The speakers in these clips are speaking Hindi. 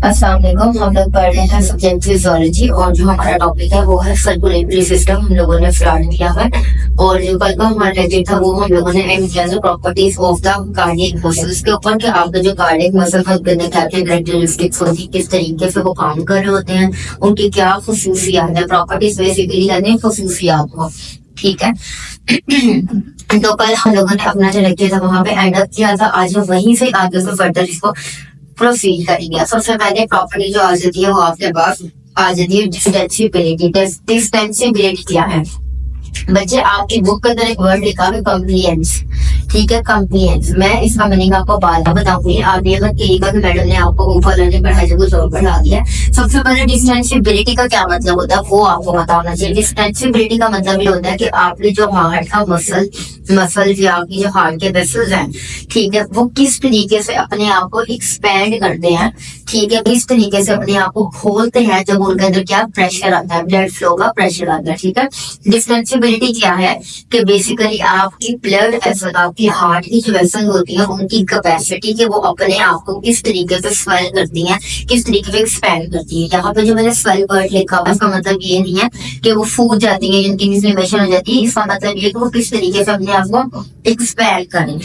अस्सलाम वालेकुम। हम लोग पढ़ रहे हैं सब्जेक्ट फिजियोलॉजी और जो हमारा टॉपिक है वो है सर्कुलेटरी सिस्टम। हम लोगों ने स्टार्ट किया है और जो कल का हमारा लेक्चर था वो हम लोगों ने एंड किया था properties of the cardiac muscles के ऊपर कि आपका जो कार्डियक मसल है उसके क्या क्या कैरेक्टरिस्टिक्स होती है, किस तरीके से वो काम कर रहे होते हैं, उनकी क्या खसूसियात है। प्रॉपर्टीज बेसिकली यानी खसूसियात को, ठीक है। तो कल हम लोगों ने अपना जो लेक्चर था वहां पे एंड अप किया था। आज हम वहीं से आगे से फर्दर इसको प्रोसीड करेंगे। सबसे पहले प्रॉपर्टी जो आ जाती है वो आपके पास आ जाती है डिस्टेंसिबिलिटी। डिस्टेंसिबिलिटी क्या है बच्चे? आपकी बुक के अंदर एक वर्ड लिखा है कंप्लियंस, ठीक है, कंप्लियंस। मैं इसका मीनिंग आपको बाद में बताऊंगी। आप ये मत कहिएगा कि मैडम ने आपको ऊपर वाले पढ़ाई से कुछ और पढ़ा दिया। सबसे पहले डिस्टेंसिबिलिटी का क्या मतलब होता है वो आपको पता होना चाहिए। डिस्टेंसिबिलिटी का मतलब ये होता है कि आपके जो हार्ट का मसल या आपकी जो हार्ट के वेसल्स हैं, ठीक है, वो किस तरीके से अपने आप को एक्सपैंड करते हैं, ठीक है, किस तरीके से अपने आप को खोलते हैं जब उनके अंदर क्या प्रेशर आता है, ब्लड फ्लो का प्रेशर आता है, ठीक है। डिस्टेंसिबिलिटी क्या है कि बेसिकली आपकी ब्लड वेसल, आपकी हार्ट की जो वेसल होती है उनकी कैपेसिटी के वो अपने आप को किस तरीके से स्वेल करती हैं, किस तरीके से एक्सपैंड करती है। यहाँ पे जो मैंने स्वेल वर्ड लिखा हुआ है इसका मतलब ये नहीं है कि वो फूट जाती है, जिनकी इन्फ्लेमेशन हो जाती है। इसका मतलब ये कि वो किस तरीके से अपने आप को एक्सपैंड करें,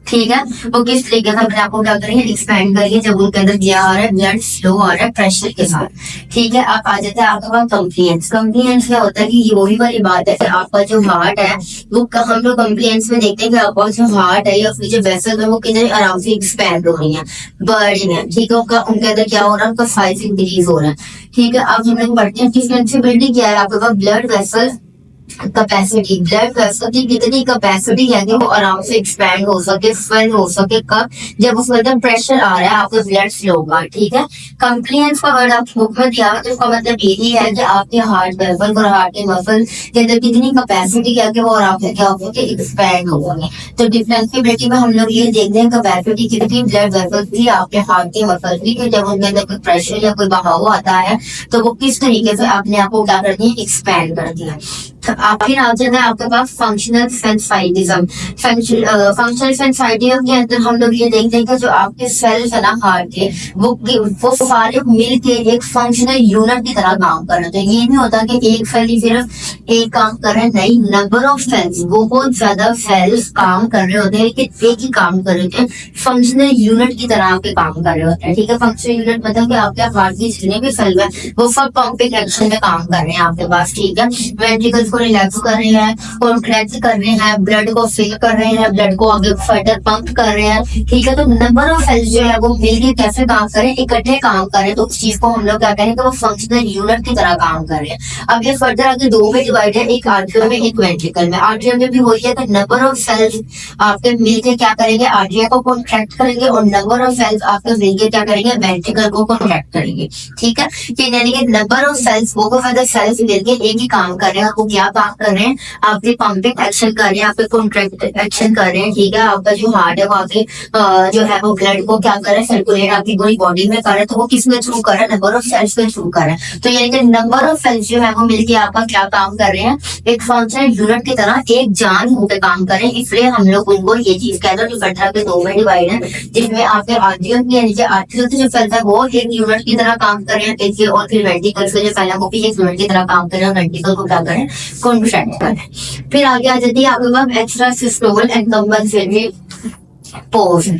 ठीक है, वो किस तरीके से अपने आप को क्या करेंगे, एक्सपैंड करिए जब उनके अंदर क्या आ रहा है, ब्लड फ्लो आ रहा है प्रेशर के साथ, ठीक है। आप आ जाते हैं आपके पास कंप्लियंस। कंप्लियंस क्या होता है कि ये वही वाली बात है कि आपका जो हार्ट है वो हम लोग कंप्लियंस में देखते हैं कि आपका जो हार्ट है या फिर जो वेसल है वो कितने आराम से एक्सपैंड हो रही है, बढ़ रही है, ठीक है। उनके अंदर क्या हो रहा है, उनका साइज इंक्रीज हो रहा है, ठीक है। अब हम लोग बढ़ते हैं डिस्टेंसिबिलिटी क्या है। आपके पास blood vessel capacity, blood vessel की कितनी कैपेसिटी है कि वो आराम से एक्सपैंड हो सके, स्वेल हो सके, कब, जब उसके अंदर प्रेशर आ रहा है आपका ब्लड फ्लो का, ठीक है। कंप्लियंस का वर्ड आपकी बुक में दिया है तो इसका मतलब यही है कि आपके हार्ट वेसल और हार्ट के मसल के अंदर कितनी कैपेसिटी है कि वो आराम से क्या हो सके, एक्सपैंड हो सके। तो डिफरेंशिएबिलिटी में हम लोग ये देखते हैं कैपेसिटी कितनी ब्लड वेसल की, आपके हार्ट के मसल की, कि जब उनके अंदर कोई प्रेशर या कोई बहाव आता है तो वो किस तरीके से अपने आप को क्या करती है, एक्सपैंड करती है। आप फिर आ जाता है आपके पास फंक्शनल सेंसाइटिज्म। फंक्शनल सेंसाइटिज्म के अंदर हम लोग ये देखते हैं कि जो आपके सेल्स है ना हार्ट के, वो सारे मिलके एक फंक्शनल यूनिट की तरह काम कर रहे हैं। ये नहीं होता कि एक सेल ही सिर्फ एक काम कर रहे हैं, नहीं, नंबर ऑफ सेल्स, बहुत ज्यादा सेल्स काम कर रहे होते हैं लेकिन एक ही काम कर रहे होते हैं, फंक्शनल यूनिट की तरह आपके काम कर रहे होते हैं, ठीक है। फंक्शनल यूनिट मतलब कि आपके हार्ट की जितने भी सेल है वो सब पंपिंग एक्शन में काम कर रहे हैं आपके पास, ठीक है। वेंट्रिकल्स को रिलैक्स कर रहे हैं, कॉन्ट्रैक्ट कर रहे हैं, ब्लड को फिल कर रहे हैं, ब्लड को आगे फर्दर पंप कर रहे हैं, ठीक है। तो नंबर ऑफ सेल्स जो है वो मिलके कैसे काम करें, इकट्ठे काम करें, तो उस चीज को हम लोग क्या करेंगे, वो फंक्शनल यूनिट की तरह काम कर रहे हैं। अब ये फर्दर आगे दो में डिवाइड है, एक आर्टरियम में एक वेंट्रिकल में। आर्टरियम में भी वही है कि नंबर ऑफ सेल्स आपके मिलके क्या करेंगे, आर्टरिया को कॉन्ट्रैक्ट करेंगे और नंबर ऑफ सेल्स आपके मिलके क्या करेंगे, वेंट्रिकल को कॉन्ट्रैक्ट करेंगे, ठीक है। फिर यानी कि नंबर ऑफ सेल्स वो फर्दर सेल्स मिलके एक ही काम कर रहे हैं, वो क्या काम कर रहे हैं, आपके पंपिंग एक्शन कर रहे हैं, आपके कॉन्ट्रैक्ट एक्शन कर रहे हैं, ठीक है। आपका जो हार्ट है वो आपके जो है वो ब्लड को क्या कर रहा है, सर्कुलेट आपकी पूरी बॉडी में कर रहा है, तो वो किस में थ्रू कर रहा है, नंबर ऑफ सेल्स के थ्रू कर रहा है। तो यानी कि नंबर ऑफ सेल्स जो है वो मिलके आपका क्या काम कर रहे हैं, एक फंक्शनल यूनिट की तरह एक जान होकर काम कर रहे हैं। इसलिए हम लोग उनको ये चीज कहते हैं इकट्ठा के दो में डिवाइड है, जिसमें आपके आर्टरियम की यानी कि आर्टरियल जो सेल्स है वो एक यूनिट की तरह काम कर रहे हैं, देखिए, और फिर वेंट्रिकल से जो पहला वो भी एक यूनिट की तरह काम कर रहे हैं, वेंट्रिकल को क्या करें, कॉन्ट्रैक्ट करें। फिर आगे आ जाती है आपके पास extra systole and compensatory pause,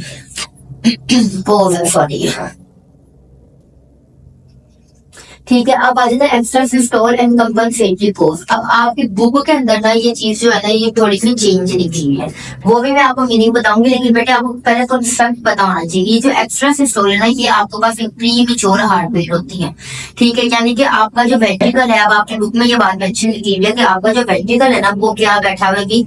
sorry, ठीक है। अब आ जाता है extra systole and compensatory pause. अब आपकी बुक के अंदर ना ये चीज जो है ना ये थोड़ी सी चेंज लिखी हुई है, वो भी मैं आपको मीनिंग बताऊंगी, लेकिन बेटे आपको पहले तो फैक्ट पता होना चाहिए। ये जो एक्स्ट्रा सिस्टोल है ना ये आपके पास एक प्रीमेच्योर हार्ट बीट होती है, ठीक है। यानी कि आपका जो वेंट्रिकल है, अब आपकी बुक में ये बात मेंशन लिखी हुई है कि आपका जो वेंट्रिकल है ना वो क्या बैठा हुआ है कि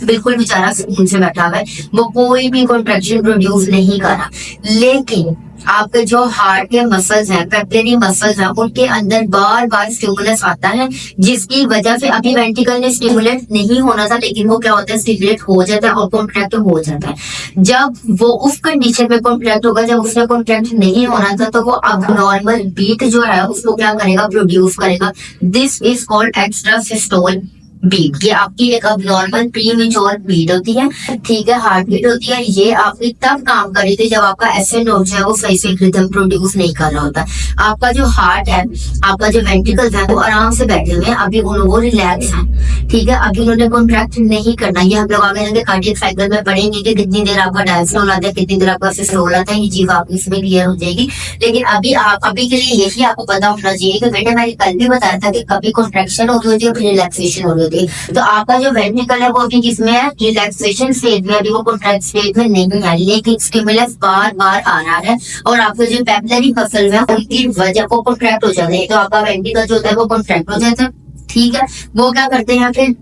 बिल्कुल बेचारा सुकून से बैठा हुआ है, वो कोई भी कॉन्ट्रैक्शन प्रोड्यूस नहीं कर रहा। लेकिन आपके जो हार्ट के मसल्स हैं, पेपिलरी मसल्स हैं, उनके अंदर बार बार स्टिमुलस आता है, जिसकी वजह से अभी वेंट्रिकल ने स्टिमुलेट नहीं होना था लेकिन वो क्या होता है, स्टिमुलेट हो जाता है और कॉन्ट्रैक्ट हो जाता है। जब वो उस कंडीशन में कॉन्ट्रैक्ट होगा, जब उसमें कॉन्ट्रैक्ट नहीं होना था, तो वो अब नॉर्मल बीट जो है उसको क्या करेगा, प्रोड्यूस करेगा। This is called extra systole beat, ये आपकी एक अब नॉर्मल प्रीमेच्योर बीट होती है, ठीक है, हार्ट बीट होती है। ये आपकी तब काम कर रही थी जब आपका एसए नोड जो है वो सही से रिदम प्रोड्यूस नहीं कर रहा होता। आपका जो हार्ट है, आपका जो वेंट्रिकल्स है वो आराम से बैठे हुए हैं, अभी वो रिलैक्स है, ठीक है, अभी उन्होंने कॉन्ट्रैक्ट नहीं करना। ये हम लोग आगे जाके कार्डियक साइकिल में पढ़ेंगे कि कितनी देर आपका डायस्टोल आता है, कितनी देर आपका सिस्टोल आता है, ये चीज आपको इसमें क्लियर हो जाएगी। लेकिन अभी के लिए यही आपको पता होना चाहिए कि बेटे मैंने कल भी बताया था कि कभी कॉन्ट्रैक्शन हो रही होती है, फिर रिलैक्सेशन हो रही होती है। तो आपका जो वेंट्रिकल है वो अभी किसमें है, रिलैक्सेशन स्टेज में, अभी वो कॉन्ट्रैक्ट स्टेज में नहीं है, लेकिन स्टिमुलस बार बार आ रहा है और आपके जो पेपलरी मसल्स हैं उनकी वजह को कॉन्ट्रैक्ट हो जाते हैं, तो आपका वेंट्रिकल जो होता है वो कॉन्ट्रैक्ट हो जाता है, ठीक है। वो क्या करते हैं फिर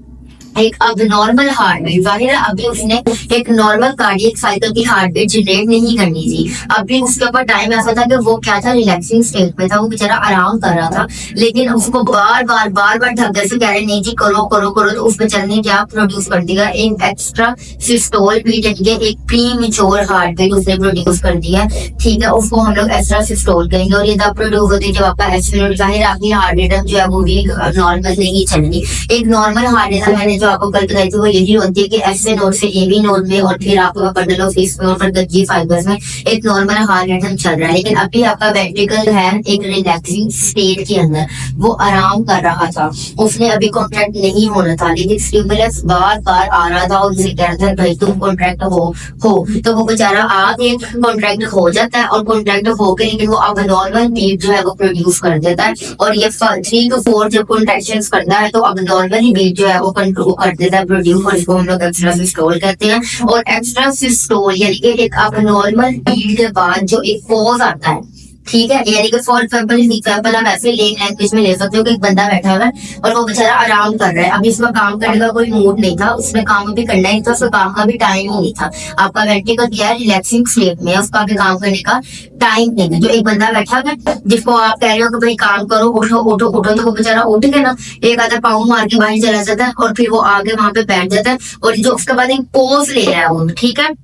एक अब नॉर्मल हार्ट बीट, जाहिर है अभी उसने एक नॉर्मल कार्डियक साइकिल की हार्ट बीट जनरेट नहीं करनी थी। अभी उसके ऊपर टाइम ऐसा था कि वो क्या था, रिलैक्सिंग स्टेट में था, वो बेचारा आराम कर रहा था, लेकिन उसको बार बार धक्के से कह रहे नहीं जी करो करो करो, तो उस बेचारे ने क्या प्रोड्यूस कर दिया, एक एक्स्ट्रा सिस्टोल बीट, यानी एक प्रीमेच्योर हार्ट बीट उसने प्रोड्यूस कर दिया, ठीक है। उसको हम लोग एक्स्ट्रा सिस्टोल कहेंगे और ये तब प्रोड्यूस होती है जब आपका एस्ट्रोल, जाहिर आपकी हार्ट रिदम जो है वो भी नॉर्मल नहीं चलेगी। एक नॉर्मल हार्ट रिदम मैंने जो आपको कल बताई थी वो यही होती है कि एसए नोड से एबी नोड में और फिर आपका बंडल ऑफ स्पेस में और फिर गज्जी फाइबर्स में एक नॉर्मल हार्ट रिदम चल रहा है। लेकिन अभी आपका वेंट्रिकल है एक रिलैक्सिंग स्टेट के अंदर, वो आराम कर रहा था, उसने अभी कॉन्ट्रैक्ट नहीं होना था, लेकिन स्टिमुलस बार बार आ रहा था और उसे कह रहा था भाई तुम कॉन्ट्रैक्ट हो, तो वो बेचारा आके कॉन्ट्रैक्ट हो जाता है और कॉन्ट्रैक्ट होकर लेकिन वो अब नॉर्मल बीट जो है वो प्रोड्यूस कर देता है। और ये 3 to 4 जब कॉन्ट्रैक्शंस करता है तो अब नॉर्मली बीट जो है वो कंट्रोल कर देता है, प्रोड्यूस, और इसको हम लोग एक्स्ट्रा सिस्टोल कहते हैं। और एक्स्ट्रा सिस्टोल यानी कि एक अब नॉर्मल बीट के बाद जो एक पॉज आता है, ठीक है, यानी कि फॉर एग्जाम्पल आप ऐसे लेन लैंग्वेज में ले सकते हो कि एक बंदा बैठा हुआ है और वो बेचारा आराम कर रहा है, अभी इसमें काम करने का कोई मूड नहीं था, उसने काम भी करना ही था, उसका काम का भी टाइम ही नहीं था। आपका वेंट्रिकल क्या है, रिलैक्सिंग स्टेट में, उसका भी काम करने का टाइम नहीं है। जो एक बंदा बैठा हुआ है जिसको आप कह रहे हो कि भाई काम करो, उठो उठो उठो, तो वो बेचारा उठ के ना एक आधा पाँव मार के बाहर चला जाता है और फिर वो आगे वहां पे बैठ जाता है और जो उसके बाद एक पोज ले रहा है वो, ठीक है,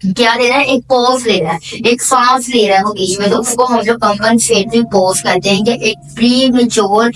क्या ले रहा है, एक पॉज ले रहा है, एक सांस ले रहा है वो बीच में, तो उसको हम लोग कंपनसेटरी पॉज कहते हैं कि एक प्रीमेच्योर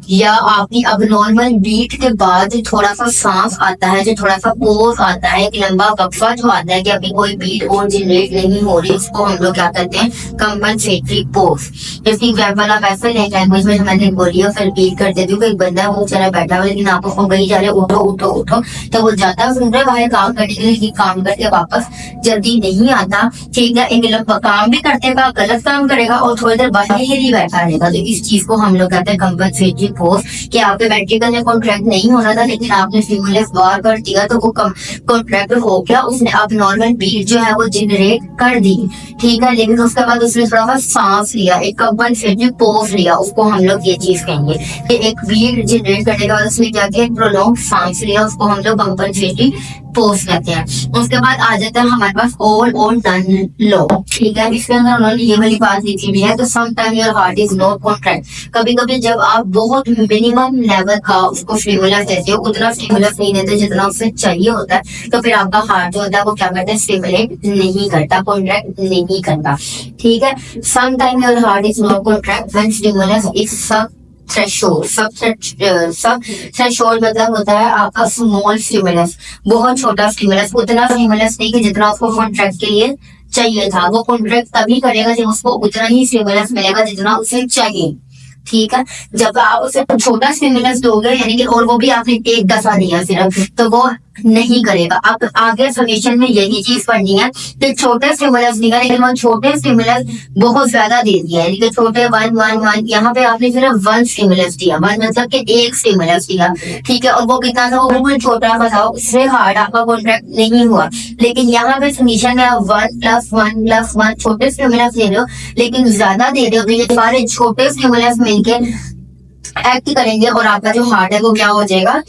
या आपकी अब नॉर्मल बीट के बाद थोड़ा सा सांस आता है, जो थोड़ा सा पॉज आता है, एक लंबा वक्फा जो आता है कि अभी कोई बीट और जनरेट नहीं हो रही, उसको हम लोग क्या कहते हैं, कंपनसेटरी पॉज। जैसे एग्जाम्पल आप ऐसे लैंग्वेज में मैंने बोली और फिर रिपीट कर देती हूँ कि एक बंदा है वो चला बैठा हुआ लेकिन आप उसको कहीं जा रहे उठो उठो उठो, तो वो जाता है सुन रहे बाहर काम करने के लिए, काम करके वापस जल्दी नहीं आता, ठीक है, एक लोग काम भी करतेगा, गलत काम करेगा और थोड़ी देर बाहर ही बैठा रहेगा, तो इस चीज को हम लोग कहते हैं कंपनसेटरी पॉज। कि आपके वेंट्रिकल में कॉन्ट्रैक्ट नहीं होना था लेकिन आपने स्टिमुलस बार कर दिया तो वो कॉन्ट्रैक्ट हो गया, उसने अब नॉर्मल बीट जो है वो जनरेट कर दी, ठीक है, लेकिन उसके बाद उसने थोड़ा सा सांस लिया, एक कंपनसेटरी पॉज लिया, उसको हम लोग ये चीज कहेंगे कि एक बीट जनरेट करने के बाद उसने क्या किया, प्रोलॉन्ग सांस लिया, उसको हम लोग कंपनसेटरी पॉज कहते हैं। उसके बाद आ जाता है हमारे पास ऑल और नन लो, ठीक है, इसके अंदर उन्होंने ये वाली बात लिखी हुई है, तो some time your heart is not contract, कभी कभी जब आप बहुत मिनिमम लेवल का उसको स्टिमुलस देते हो, उतना स्टिमुलस नहीं देते जितना उससे चाहिए होता है, तो फिर आपका हार्ट जो होता है वो क्या करता है, स्टिमुलेट नहीं करता, कॉन्ट्रैक्ट नहीं करता, ठीक है। Some time your heart is not contract when stimulus is subthreshold, subthreshold मतलब होता है आपका स्मॉल स्टिमुलस, बहुत छोटा स्टिमुलस, उतना स्टिमुलस नहीं कि जितना उसको कॉन्ट्रैक्ट के लिए चाहिए था, वो कॉन्ट्रैक्ट तभी करेगा जब उसको उतना ही स्टिमुलस मिलेगा जितना उसे चाहिए, ठीक है। जब आप उसे छोटा स्टिमुलस दोगे यानी कि और वो भी आपने एक दफा दिया सिर्फ, तो वो नहीं करेगा। अब आगे सॉल्यूशन में यही चीज पढ़नी है कि छोटे स्टिमुलस दिया लेकिन वो छोटे स्टिमुलस बहुत ज्यादा दे दिया है, लेकिन छोटे 1 यहाँ पे आपने सिर्फ 1 स्टिमुलस दिया, 1 मतलब कि एक स्टिमुलस दिया, ठीक है, और वो कितना था, वो बिल्कुल छोटा सा था, उससे हार्ड आपका कॉन्ट्रैक्ट नहीं हुआ। लेकिन यहाँ पे सॉल्यूशन में आप 1+1+1 छोटे स्टिमुलस दे रहे हो लेकिन ज्यादा दे रहे हो, तो ये सारे छोटे स्टिमुलस मिलके एक्ट करेंगे और आपका जो हार्ट है वो क्या हो जाएगा,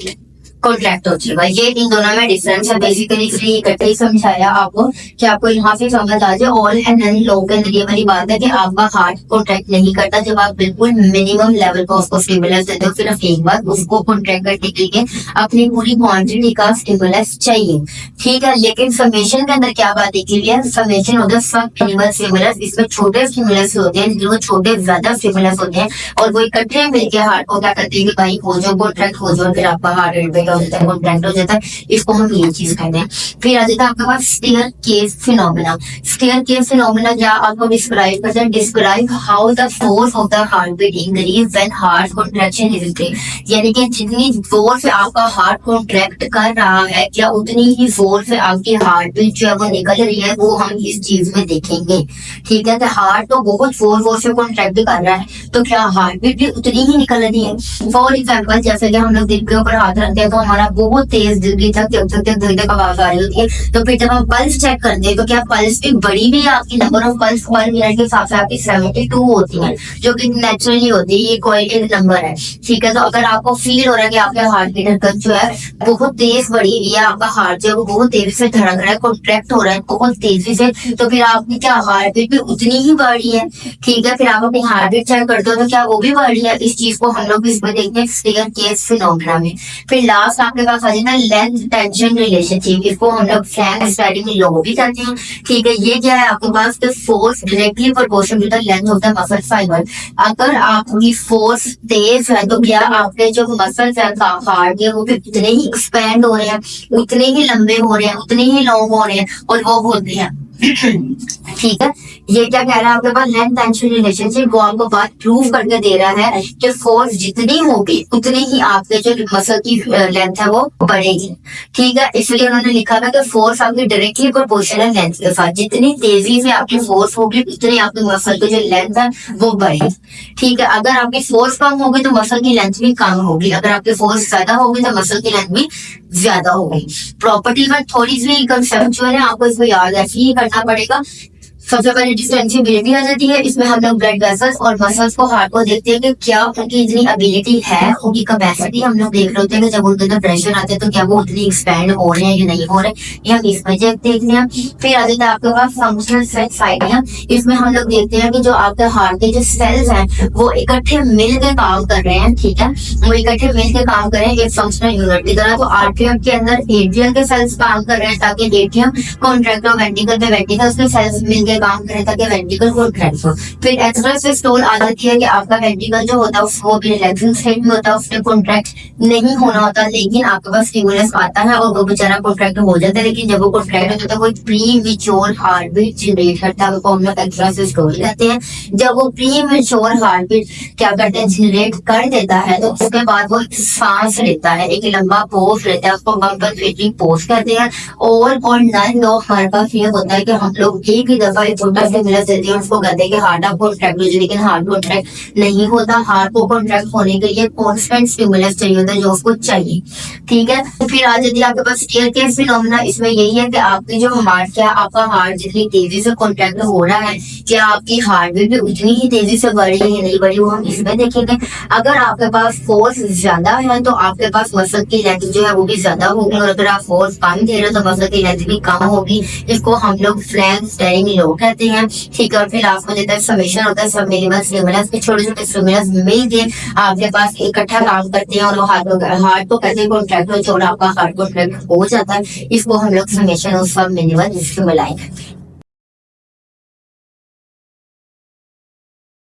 कॉन्ट्रैक्ट हो जाएगा। ये इन दोनों में डिफरेंस है बेसिकली, इसलिए इकट्ठे ही समझाया आपको कि आपको यहाँ से समझ आ जाए। ऑल एंड नन लोगों के अंदर ये वाली बात है कि आपका हार्ट कॉन्ट्रैक्ट नहीं करता जब आप बिल्कुल मिनिमम लेवल पर उसको स्टिमुलस देते हो। सिर्फ एक बार उसको कॉन्ट्रैक्ट करने के लिए अपनी पूरी क्वांटिटी का स्टिमुलस चाहिए, ठीक है। लेकिन समेशन के अंदर क्या बात देखी हुई है, समेशन होता है सब मिनिमल स्टिमुलस। इसमें छोटे स्टिमुलस होते हैं, जो छोटे ज्यादा स्टिमुलस होते हैं और वो इकट्ठे मिलकर हार्ट को क्या करते हैं कि भाई हो जाओ कॉन्ट्रैक्ट हो जाओ, फिर आपका हार्ट रेट क्या हो जाता है, कॉन्ट्रैक्ट हो जाता है। इसको हम ये चीज कहते हैं। फिर आ जाता है आपके पास staircase phenomena. Staircase phenomena क्या आपको डिस्क्राइब करता है, describe how the force of the heart beat increase when heart contraction is increase. यानी कि जितनी जोर से आपका हार्ट कॉन्ट्रैक्ट कर रहा है क्या उतनी ही जोर से आपकी हार्ट बीट जो है वो निकल रही है, वो हम इस चीज में देखेंगे, ठीक है। तो हार्ट तो बहुत जोर से कॉन्ट्रैक्ट कर रहा है, तो क्या हार्ट बीट भी उतनी ही निकल रही है। फॉर एग्जाम्पल जैसे कि हम लोग दिल के ऊपर हाथ रखते हैं तो हमारा बहुत तेज दिल की धक आवाज आ रही होती है, तो फिर जब हम पल्स चेक करते हैं तो क्या पल्स भी बड़ी भी है आपकी, नंबर ऑफ पल्स पर मिनट के हिसाब से आपकी 72 होती है, जो कि नेचुरली होती है, ये कोई एक नंबर है, ठीक है। तो अगर आपको फील हो रहा है कि आपके हार्ट की धड़कन जो है बहुत तेज बढ़ी हुई है, आपका हार्ट जो है वो बहुत तेजी से धड़क रहा है, कॉन्ट्रैक्ट हो रहा है बहुत तेजी से, तो फिर आपकी क्या हार्ट बीट भी उतनी ही बढ़ रही है, ठीक है। फिर आप अपनी हार्ट बीट चेक करते हो तो क्या वो भी बढ़ रही है। इस चीज को हम लोग इसमें देखते हैं स्टेयर केस फिनोमेना में। फिर लास्ट आपके पास आ जाए लेंथ टेंशन रिलेशनशिप, इसको हम लोग फ्रैंक स्टार्टिंग लॉ भी कहते हैं, ठीक है। ये क्या है आपके पास, the force directly proportional to the length of the muscle fibre. अगर आपकी फोर्स तेज है तो क्या आपके जो मसल्स है हार्ट के वो भी उतने ही एक्सपैंड हो रहे हैं, उतने ही लंबे हो रहे हैं, उतने ही लॉन्ग हो रहे हैं और वो होते हैं, ठीक है। ये क्या कह रहा है आपके पास लेंथ टेंशन रिलेशनशिप, वो आपको बात प्रूव करके दे रहा है कि फोर्स जितनी होगी उतनी ही आपके जो मसल की लेंथ है वो बढ़ेगी, ठीक है। इसलिए उन्होंने लिखा है कि फोर्स आपकी डायरेक्टली प्रोपोर्शनल लेंथ के साथ, जितनी तेजी से आपकी फोर्स होगी उतनी आपकी मसल की जो लेंथ है वो बढ़ेगी, ठीक है। अगर आपकी फोर्स कम होगी तो मसल की लेंथ भी कम होगी, अगर आपकी फोर्स ज्यादा होगी तो मसल की लेंथ भी ज्यादा होगी। प्रॉपर्टी में थोड़ी सी कंसेप्चुअल है, आपको इसको याद ऐसे ही करना पड़ेगा। सबसे पहले डिस्टेंसिबिलिटी आ जाती है, इसमें हम लोग ब्लड वेसल्स और मसल्स को हार्ट को देखते हैं कि क्या उनकी इतनी एबिलिटी है, उनकी कैपेसिटी हम लोग देख रहे होते हैं कि जब उनके अंदर प्रेशर आता है तो क्या वो उतनी एक्सपैंड हो रहे हैं या नहीं हो रहे, ये हम इसमें देखते हैं। फिर आ जाता है आपके पास फंक्शनल सेल साइड है, इसमें हम लोग देखते हैं कि जो आपके हार्ट के जो सेल्स हैं वो इकट्ठे मिलकर काम कर रहे हैं, ठीक है, वो इकट्ठे मिलकर काम कर रहे हैं एक फंक्शनल यूनिट की तरह। तो आर्ट्रियम के अंदर एट्रियल के सेल्स काम कर रहे हैं ताकि एट्रियम कॉन्ट्रैक्ट हो, वेंट्रिकल पे वेंट्रिकल्स के सेल्स मिलकर काम करें ताकि वेंट्रिकल कॉन्ट्रैक्ट हो। फिर एक्स्ट्रासिस्टोल आ जाती है कि आपका वेंट्रिकल जो होता है वो भी रिलैक्सिंग स्टेट में होता है, उसमें कॉन्ट्रैक्ट नहीं होना होता, लेकिन आपके पास स्टिमुलस आता है और वो बेचारा कॉन्ट्रैक्ट हो जाता है। लेकिन जब वो कॉन्ट्रैक्ट होता है वो प्रीमेच्योर हार्ट बीट जनरेट करता है, वो हम लोग एक्स्ट्रासिस्टोल कहते हैं। जब वो प्रीमेच्योर हार्ट बीट क्या करते हैं जनरेट कर देता है तो उसके बाद वो सांस लेता है, एक लंबा पोज लेता है, उसको कंपनसेटरी पोज कहते हैं। और नन लोग हमारे पास ये होता है कि हम लोग एक ही दफा छोटा स्टिमुलस देते हैं, उसको कहते हैं कि हार्ट आप कॉन्ट्रैक्ट हो जाए, लेकिन हार्ट कॉन्ट्रैक्ट नहीं होता। हार्ट को कॉन्ट्रैक्ट होने के लिए कॉन्स्टेंट स्टिमुलस चाहिए होता है जो उसको चाहिए, ठीक है। तो फिर आ जाती है आपके पास स्टेयर केस फिनोमेना, इसमें यही है कि आपकी जो हार्ट क्या आपका हार्ट जितनी तेजी से कॉन्ट्रैक्ट हो रहा है क्या आपकी हार्ट भी उतनी ही तेजी से बढ़ रही है नहीं बढ़ी, वो हम इसमें देखेंगे। अगर आपके पास फोर्स ज्यादा है तो आपके पास मसल की लेंथ जो है वो भी ज्यादा होगी, और अगर आप फोर्स कम दे रहे हो तो मसल की लेंथ भी कम होगी। इसको हम लोग फ्लैंक स्टेयरिंग लो कहते हैं, ठीक है। और फिर लास्ट में देता है समेशन होता है, सब मिनिमल स्टिमुलस के छोटे छोटे स्टिमुलस मिलके आपके पास इकट्ठा काम करते हैं और वो हार्ट को कहते हैं कॉन्ट्रैक्ट हो, और आपका हार्ट कॉन्ट्रैक्ट हो जाता है। इसको हम लोग समेशन और सब मिनिमल स्टिमुलाई